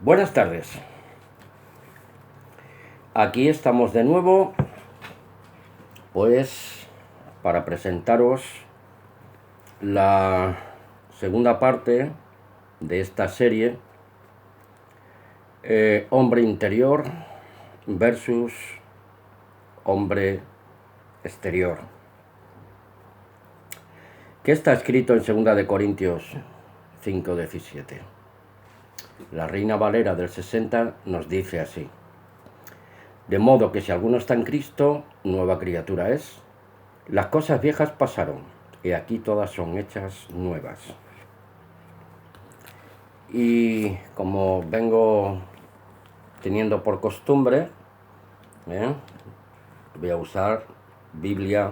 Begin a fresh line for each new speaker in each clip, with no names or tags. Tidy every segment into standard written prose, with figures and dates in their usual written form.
Buenas tardes. Aquí estamos de nuevo, pues, para presentaros la segunda parte de esta serie, hombre interior versus hombre exterior, que está escrito en 2 de Corintios 5:17. La Reina Valera del 60 nos dice así: de modo que si alguno está en Cristo, nueva criatura es. Las cosas viejas pasaron, y aquí todas son hechas nuevas. Y como vengo teniendo por costumbre, voy a usar Biblia,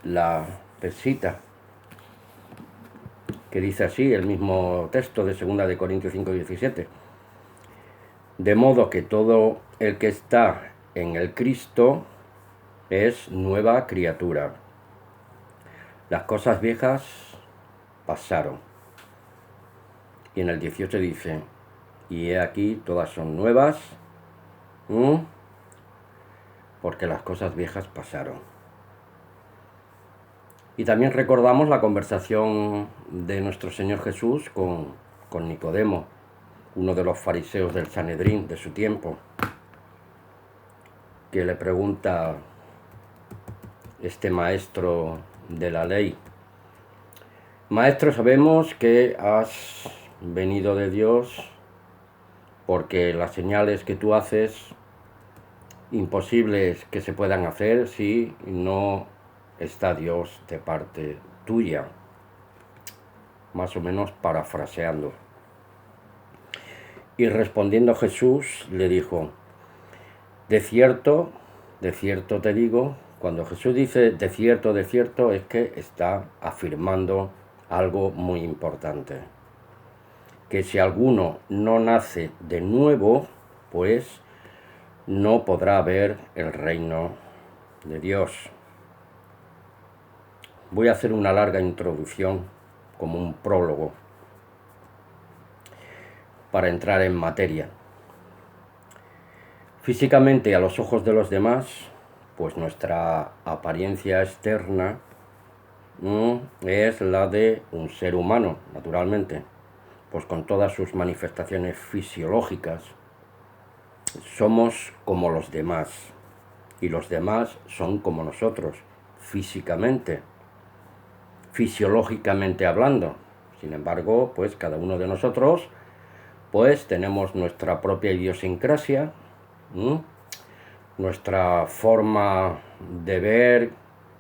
la Pesita, que dice así, el mismo texto de 2 de Corintios 5:17. De modo que todo el que está en el Cristo es nueva criatura. Las cosas viejas pasaron. Y en el 18 dice: y he aquí todas son nuevas, porque las cosas viejas pasaron. Y también recordamos la conversación de nuestro Señor Jesús con Nicodemo, uno de los fariseos del Sanedrín de su tiempo, que le pregunta este maestro de la ley: maestro, sabemos que has venido de Dios, porque las señales que tú haces, imposibles que se puedan hacer si no está Dios de parte tuya. Más o menos parafraseando. Y respondiendo Jesús le dijo: de cierto te digo. Cuando Jesús dice de cierto, es que está afirmando algo muy importante: que si alguno no nace de nuevo, pues no podrá ver el reino de Dios. Voy a hacer una larga introducción, como un prólogo, para entrar en materia. Físicamente, a los ojos de los demás, pues nuestra apariencia externa es la de un ser humano, naturalmente, pues con todas sus manifestaciones fisiológicas. Somos como los demás, y los demás son como nosotros, físicamente, fisiológicamente hablando. Sin embargo, pues cada uno de nosotros pues tenemos nuestra propia idiosincrasia, nuestra forma de ver,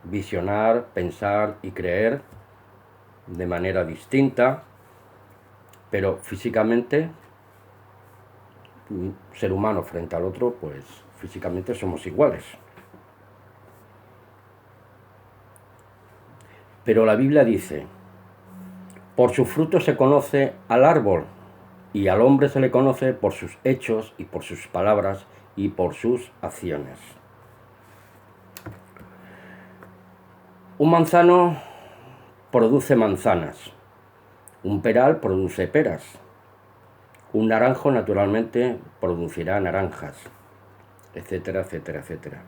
visionar, pensar y creer de manera distinta, pero físicamente, un ser humano frente al otro, pues físicamente somos iguales. Pero la Biblia dice: por sus frutos se conoce al árbol, y al hombre se le conoce por sus hechos y por sus palabras y por sus acciones. Un manzano produce manzanas, un peral produce peras, un naranjo naturalmente producirá naranjas, etcétera, etcétera, etcétera.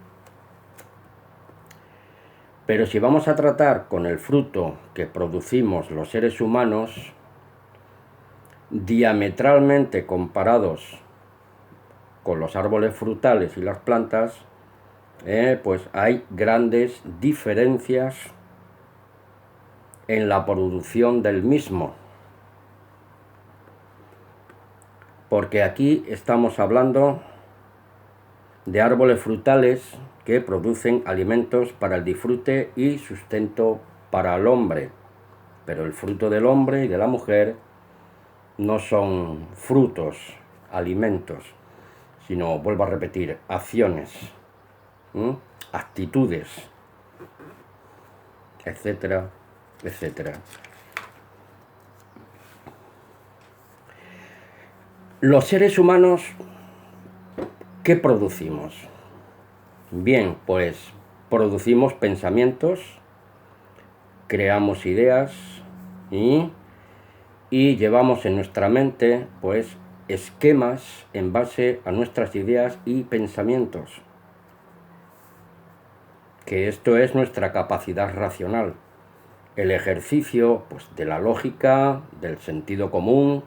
Pero si vamos a tratar con el fruto que producimos los seres humanos, diametralmente comparados con los árboles frutales y las plantas, pues hay grandes diferencias en la producción del mismo. Porque aquí estamos hablando de árboles frutales que producen alimentos para el disfrute y sustento para el hombre. Pero el fruto del hombre y de la mujer no son frutos, alimentos, sino, vuelvo a repetir, acciones, actitudes, etcétera, etcétera. Los seres humanos, ¿qué producimos? Bien, pues producimos pensamientos, creamos ideas y y llevamos en nuestra mente, pues, esquemas en base a nuestras ideas y pensamientos, que esto es nuestra capacidad racional, el ejercicio, pues, de la lógica, del sentido común,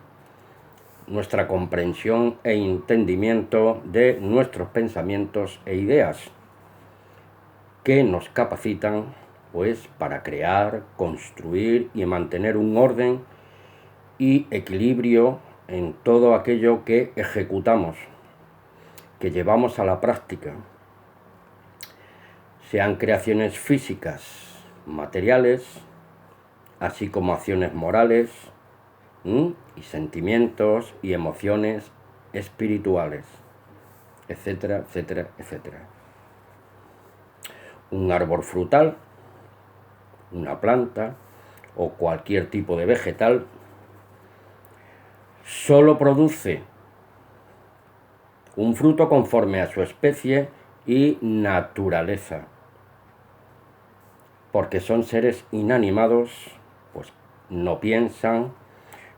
nuestra comprensión e entendimiento de nuestros pensamientos e ideas, que nos capacitan, pues, para crear, construir y mantener un orden y equilibrio en todo aquello que ejecutamos, que llevamos a la práctica, sean creaciones físicas, materiales, así como acciones morales, y sentimientos y emociones espirituales, etcétera, etcétera, etcétera. Un árbol frutal, una planta o cualquier tipo de vegetal solo produce un fruto conforme a su especie y naturaleza, porque son seres inanimados, pues no piensan,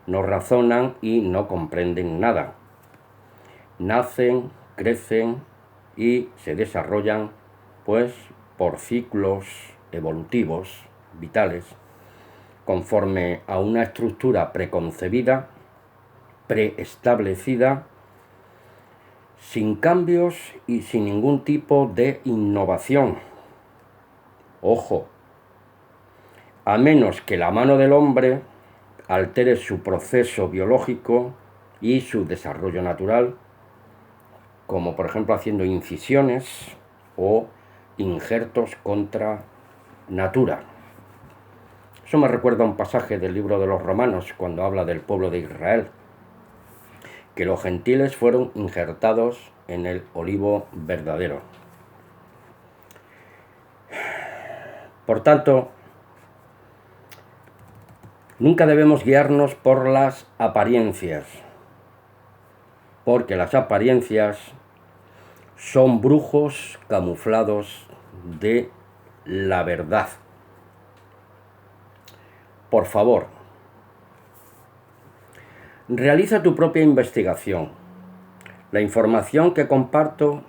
no razonan y no comprenden nada. Nacen, crecen y se desarrollan, pues, por ciclos evolutivos, vitales, conforme a una estructura preconcebida, preestablecida, sin cambios y sin ningún tipo de innovación. Ojo, a menos que la mano del hombre altere su proceso biológico y su desarrollo natural, como por ejemplo haciendo incisiones o injertos contra natura. Eso me recuerda a un pasaje del libro de los Romanos, cuando habla del pueblo de Israel, que los gentiles fueron injertados en el olivo verdadero. Por tanto, nunca debemos guiarnos por las apariencias, porque las apariencias son brujos camuflados de la verdad. Por favor, realiza tu propia investigación. La información que comparto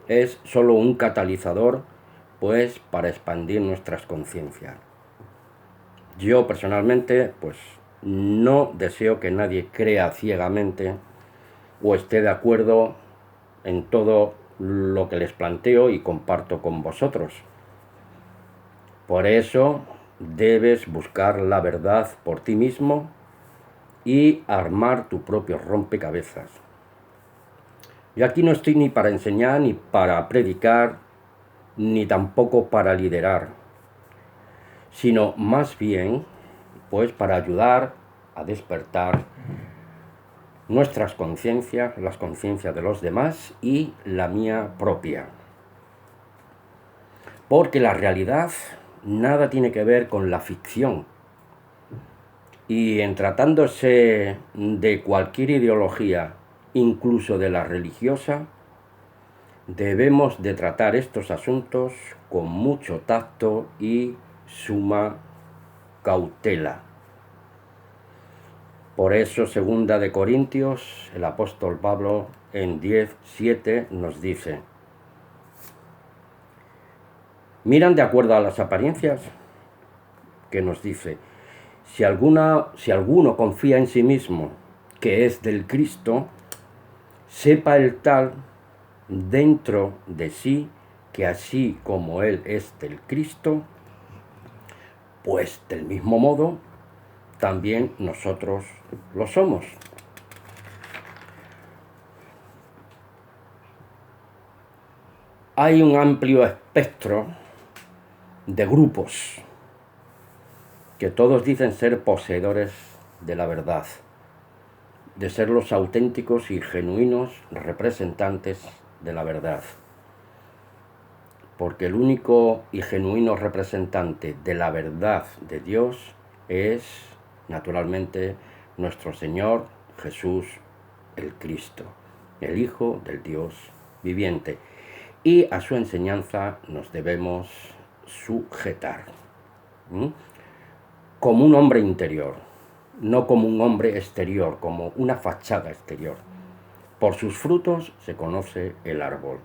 es solo un catalizador, pues, para expandir nuestras conciencias. Yo personalmente, pues, no deseo que nadie crea ciegamente o esté de acuerdo en todo lo que les planteo y comparto con vosotros. Por eso debes buscar la verdad por ti mismo y armar tu propio rompecabezas. Yo aquí no estoy ni para enseñar, ni para predicar, ni tampoco para liderar, sino más bien, pues, para ayudar a despertar nuestras conciencias, las conciencias de los demás y la mía propia. Porque la realidad nada tiene que ver con la ficción. Y en tratándose de cualquier ideología, incluso de la religiosa, debemos de tratar estos asuntos con mucho tacto y suma cautela. Por eso, 2 de Corintios, el apóstol Pablo en 10:7 nos dice: miran de acuerdo a las apariencias, que nos dice: si alguno confía en sí mismo que es del Cristo, sepa el tal dentro de sí que así como él es del Cristo, pues del mismo modo también nosotros lo somos. Hay un amplio espectro de grupos que todos dicen ser poseedores de la verdad, de ser los auténticos y genuinos representantes de la verdad. Porque el único y genuino representante de la verdad de Dios es, naturalmente, nuestro Señor Jesús el Cristo, el Hijo del Dios viviente. Y a su enseñanza nos debemos sujetar, como un hombre interior, no como un hombre exterior, como una fachada exterior. Por sus frutos se conoce el árbol.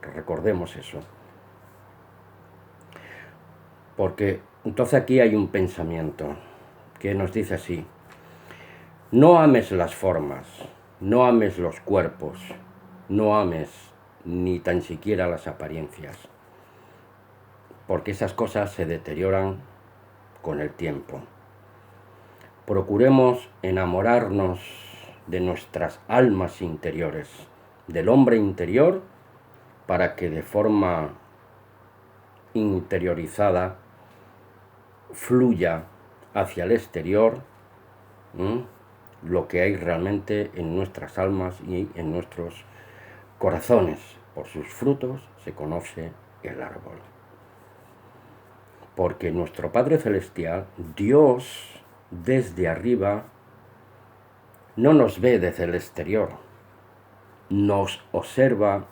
Recordemos eso. Porque entonces aquí hay un pensamiento que nos dice así: no ames las formas, no ames los cuerpos, no ames ni tan siquiera las apariencias, porque esas cosas se deterioran con el tiempo. Procuremos enamorarnos de nuestras almas interiores, del hombre interior, para que de forma interiorizada fluya hacia el exterior lo que hay realmente en nuestras almas y en nuestros corazones. Por sus frutos se conoce el árbol. Porque nuestro Padre Celestial, Dios, desde arriba, no nos ve desde el exterior, nos observa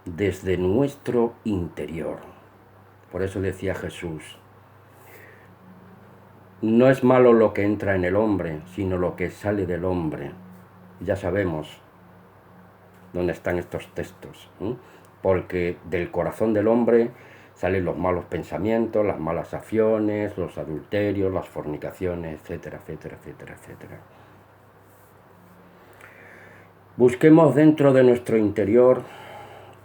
desde nuestro interior. Por eso decía Jesús: no es malo lo que entra en el hombre, sino lo que sale del hombre. Ya sabemos dónde están estos textos, porque del corazón del hombre salen los malos pensamientos, las malas acciones, los adulterios, las fornicaciones, etcétera, etcétera, etcétera, etcétera. Busquemos dentro de nuestro interior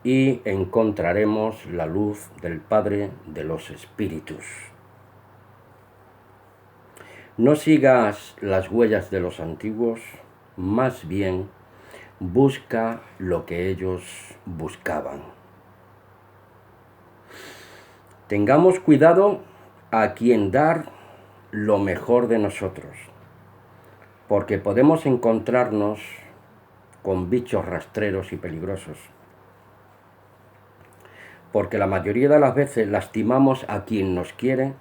y encontraremos la luz del Padre de los Espíritus. No sigas las huellas de los antiguos, más bien busca lo que ellos buscaban. Tengamos cuidado a quien dar lo mejor de nosotros, porque podemos encontrarnos con bichos rastreros y peligrosos. Porque la mayoría de las veces lastimamos a quien nos quiere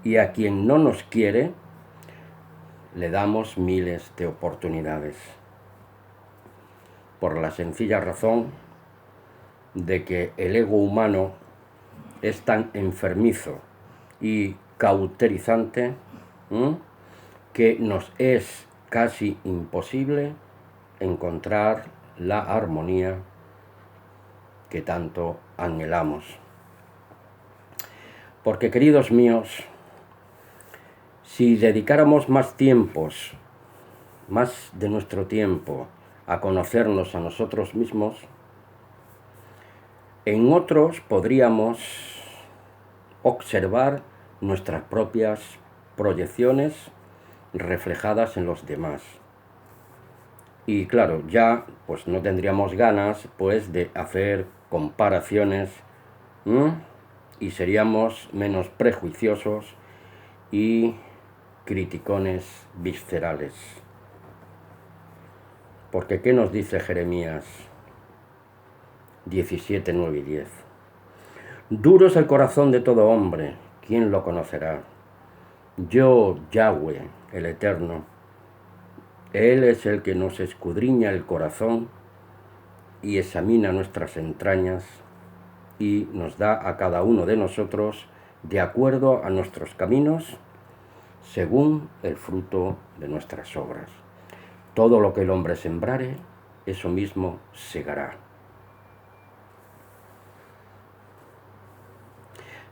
y a quien no nos quiere le damos miles de oportunidades. Por la sencilla razón de que el ego humano es tan enfermizo y cauterizante que nos es casi imposible encontrar la armonía que tanto anhelamos. Porque, queridos míos, si dedicáramos más tiempos, más de nuestro tiempo, a conocernos a nosotros mismos, en otros podríamos observar nuestras propias proyecciones reflejadas en los demás. Y claro, ya pues no tendríamos ganas pues de hacer comparaciones y seríamos menos prejuiciosos y criticones viscerales. Porque ¿qué nos dice Jeremías 17, 9 y 10? Duro es el corazón de todo hombre, ¿quién lo conocerá? Yo, Yahweh, el Eterno, Él es el que nos escudriña el corazón y examina nuestras entrañas y nos da a cada uno de nosotros de acuerdo a nuestros caminos, según el fruto de nuestras obras. Todo lo que el hombre sembrare, eso mismo segará.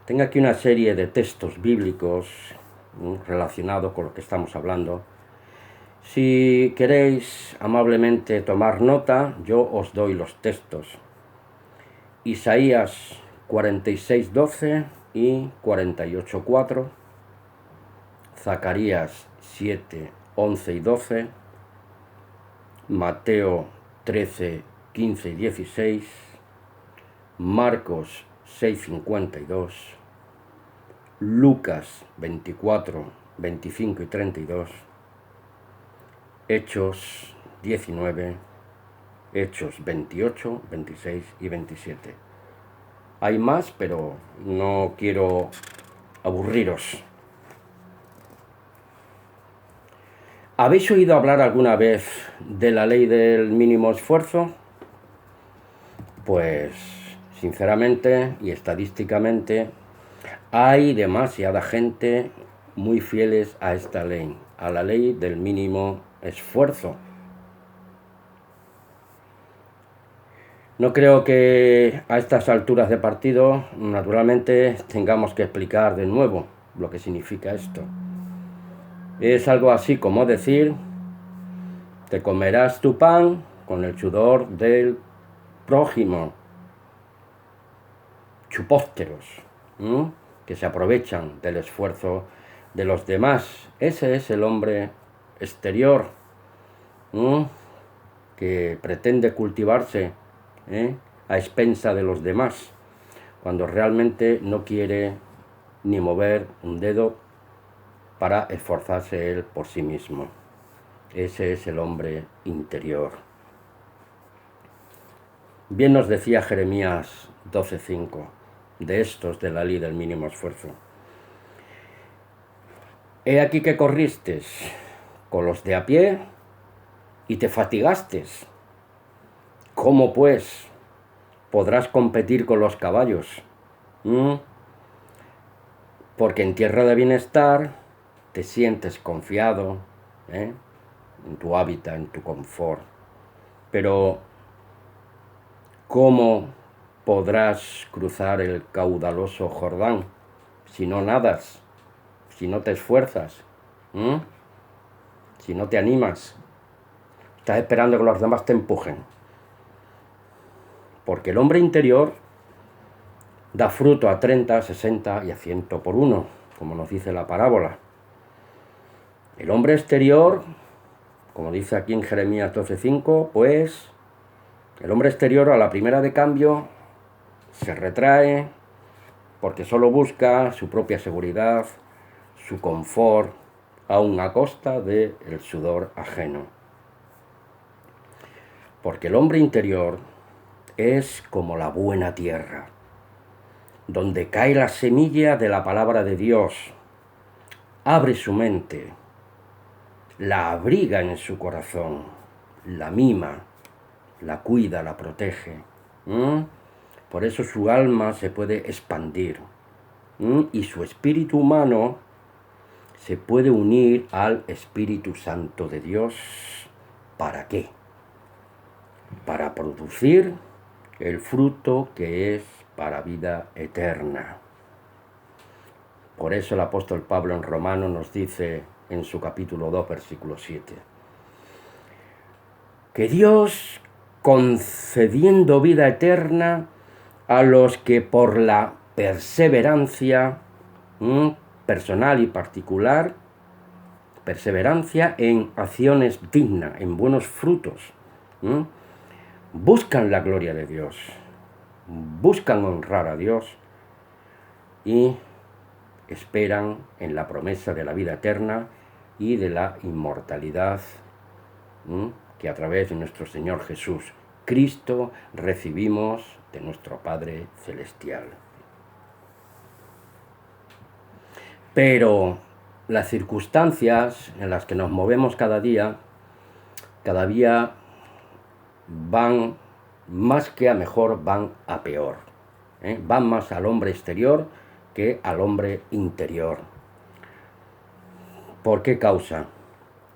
Tengo aquí una serie de textos bíblicos relacionados con lo que estamos hablando. Si queréis amablemente tomar nota, yo os doy los textos. Isaías 46:12 y 48:4, Zacarías 7:11 y 12, Mateo 13:15 y 16, Marcos 6:52, Lucas 24:25 y 32, Hechos 19, Hechos 28, 26 y 27. Hay más, pero no quiero aburriros. ¿Habéis oído hablar alguna vez de la ley del mínimo esfuerzo? Pues, sinceramente y estadísticamente, hay demasiada gente muy fieles a esta ley. a la ley del mínimo esfuerzo. No creo que a estas alturas de partido, naturalmente, tengamos que explicar de nuevo lo que significa esto. Es algo así como decir, te comerás tu pan con el sudor del prójimo. Chupósteros, que se aprovechan del esfuerzo de los demás. Ese es el hombre exterior, que pretende cultivarse a expensa de los demás, cuando realmente no quiere ni mover un dedo para esforzarse él por sí mismo. Ese es el hombre interior. Bien nos decía Jeremías 12:5, de estos de la ley del mínimo esfuerzo. He aquí que corristes con los de a pie y te fatigastes. ¿Cómo pues podrás competir con los caballos? Porque en tierra de bienestar te sientes confiado, en tu hábitat, en tu confort. Pero ¿cómo podrás cruzar el caudaloso Jordán si no nadas, si no te esfuerzas, si no te animas? Estás esperando que los demás te empujen. Porque el hombre interior da fruto a 30, 60 y a 100 por uno, como nos dice la parábola. El hombre exterior, como dice aquí en Jeremías 12:5, pues el hombre exterior a la primera de cambio se retrae porque solo busca su propia seguridad, su confort, aun a costa del sudor ajeno. Porque el hombre interior es como la buena tierra, donde cae la semilla de la palabra de Dios, abre su mente, la abriga en su corazón, la mima, la cuida, la protege. Por eso su alma se puede expandir y su espíritu humano se puede unir al Espíritu Santo de Dios. ¿Para qué? Para producir el fruto que es para vida eterna. Por eso el apóstol Pablo en Romanos nos dice en su capítulo 2, versículo 7, que Dios, concediendo vida eterna a los que por la perseverancia personal y particular, perseverancia en acciones dignas, en buenos frutos, buscan la gloria de Dios, buscan honrar a Dios y esperan en la promesa de la vida eterna y de la inmortalidad que a través de nuestro Señor Jesús Cristo recibimos de nuestro Padre Celestial. Pero las circunstancias en las que nos movemos cada día van más que a mejor, van a peor. Van más al hombre exterior que al hombre interior. ¿Por qué causa?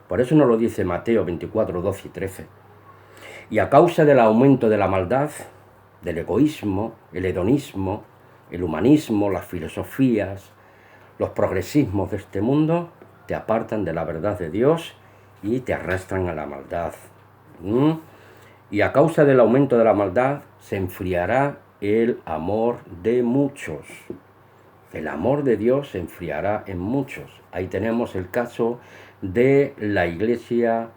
Por eso nos lo dice Mateo 24, 12 y 13. Y a causa del aumento de la maldad, del egoísmo, el hedonismo, el humanismo, las filosofías, los progresismos de este mundo, te apartan de la verdad de Dios y te arrastran a la maldad. Y a causa del aumento de la maldad se enfriará el amor de muchos. El amor de Dios se enfriará en muchos. Ahí tenemos el caso de la iglesia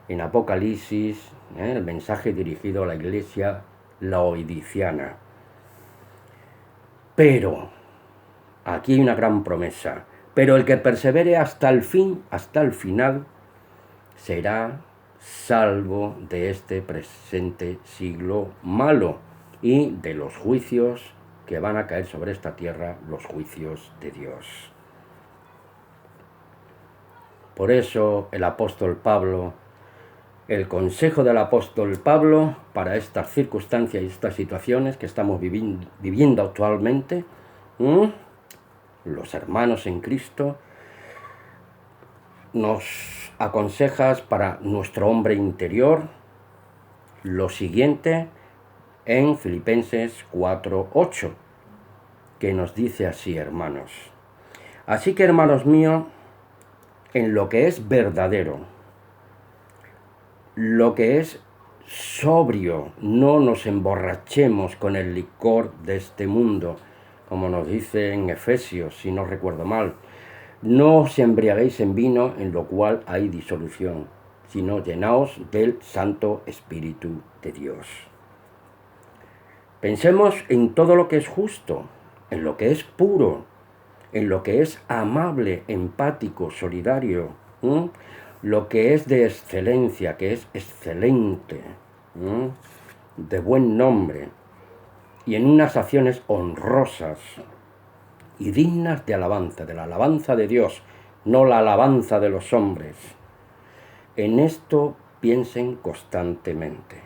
en Apocalipsis, el mensaje dirigido a la iglesia laodiceana. Pero, aquí hay una gran promesa, pero el que persevere hasta el fin, hasta el final, será salvo de este presente siglo malo y de los juicios que van a caer sobre esta tierra, los juicios de Dios. Por eso el apóstol Pablo, el consejo del apóstol Pablo para estas circunstancias y estas situaciones que estamos viviendo actualmente, los hermanos en Cristo, nos aconsejas para nuestro hombre interior lo siguiente en Filipenses 4:8, que nos dice así, hermanos. Así que, hermanos míos, en lo que es verdadero, lo que es sobrio, no nos emborrachemos con el licor de este mundo, como nos dice en Efesios, si no recuerdo mal. No os embriaguéis en vino, en lo cual hay disolución, sino llenaos del Santo Espíritu de Dios. Pensemos en todo lo que es justo, en lo que es puro, en lo que es amable, empático, solidario, lo que es de excelencia, que es excelente, de buen nombre, y en unas acciones honrosas y dignas de la alabanza de Dios, no la alabanza de los hombres. En esto piensen constantemente.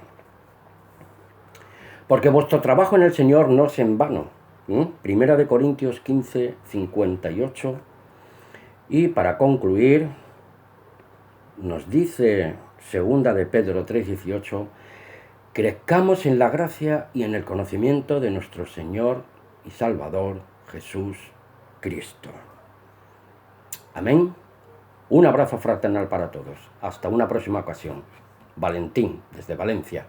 Porque vuestro trabajo en el Señor no es en vano. Primera de Corintios 15:58. Y para concluir, nos dice segunda de Pedro 3:18, crezcamos en la gracia y en el conocimiento de nuestro Señor y Salvador Jesús Cristo. Amén. Un abrazo fraternal para todos. Hasta una próxima ocasión. Valentín, desde Valencia.